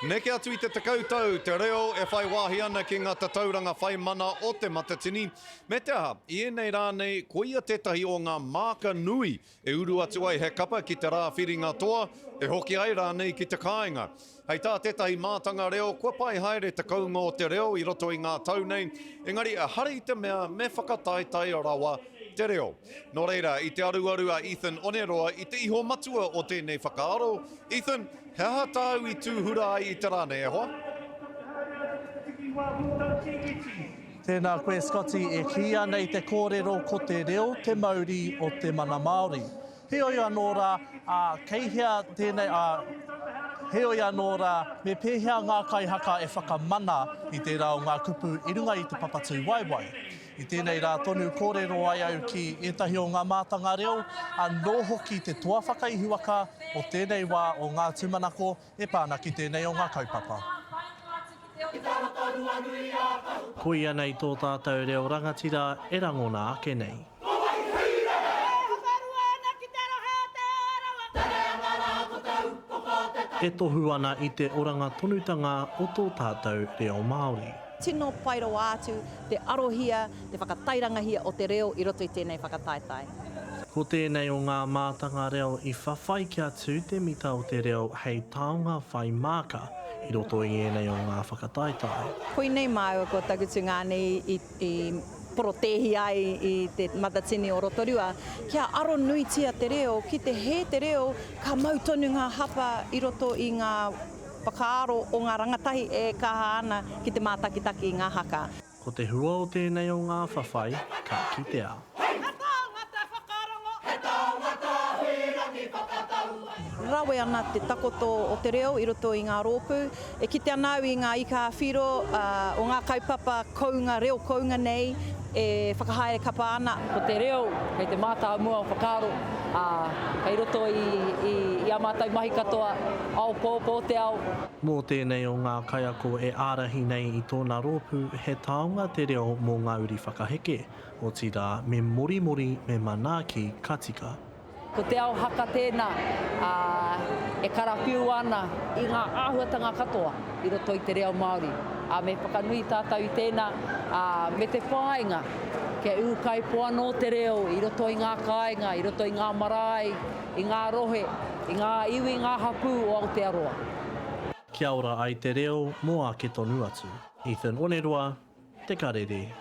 Neke atu I te takautau, te reo e whai wāhi ana ki ngā tatauranga whai mana o te matatini. Me te aha, I enei rānei, ko ia tētahi o ngā māka nui e uru atu ai he kapa ki te rā whiringa toa, e hoki ai rānei ki te kāinga. Hei tā tētahi mātanga reo, kua pai haere te kaunga o te reo I roto I ngā tau nei, engari a hara I te mea me whakataitai o rawa te reo. Nō reira, I te aruaru a Ethan Oneroa, I te iho matua o tēnei whakaaro. Ethan, he aha tāu I tūhura ai I te rāne e hoa? Tēnā koe Scotty e kia nei te kōrero ko te reo te Māori o te mana Māori. Heoi anō rā, keihea tēnei heoi anō rā, me pēhea ngā kaihaka e whakamana I te rao ngā kupu I runga I te papatū waiwai. I tēnei rā tonu kōrero ai au ki etahi o ngā mātanga reo, nō hoki te toa whakaihuaka o tēnei wā o ngā tūmanako e pāna ki tēnei o ngā kaupapa. Ko ia nei tō tātou reo rangatira e rangona ake nei. E tohu ana I te oranga tonutanga o tō tātou reo Māori. Tino pairo atu, te arohia, te whakatairangahia o te reo I roto I tēnei whakataetai. Ko tēnei o ngā mātanga reo I whawhai kia tū te mita o te reo hei taonga whai māka I roto I enei o ngā whakataetai. Koe nei māua ko takutu ngā nei I porotehi ai I te matatini o Rotorua, kia aro nui tia te reo, ki te he te reo, ka mautonu ngā hapa I roto I ngā whakaaro o ngā rangatahi e kaha ana ki te mātakitaki I ngā haka. Ko te hua o tēnei o ngā whawhai, ka kitea. Rawe ana te takoto o te reo I roto I ngā rōpū, e kite anau I ngā ika whiro o ngā kaupapa kounga, reo kounga nei, e whakahaere kapa ana. Ko te reo, kei te mātā mua o whakaaro, kei roto I amatai mahi katoa, ao kōko o te ao. Mō tēnei o ngā kaiako e ārahi nei I tōna rōpū, he taonga te reo mō ngā uri whakaheke, o tira me morimori me manaaki katika. Ko te ao haka tēnā, e karapiu ana I ngā āhuatanga katoa I roto I te reo Māori. Me whakanui tātou I tēnā, me te pāinga, ke ukai poa no te reo I roto I ngā kāinga, I roto I ngā marae, I ngā rohe, I ngā iwi, I ngā hapu o Aotearoa. Kia ora ai te reo, mō ake tonu atu. Ethan Oneroa, Te Karere.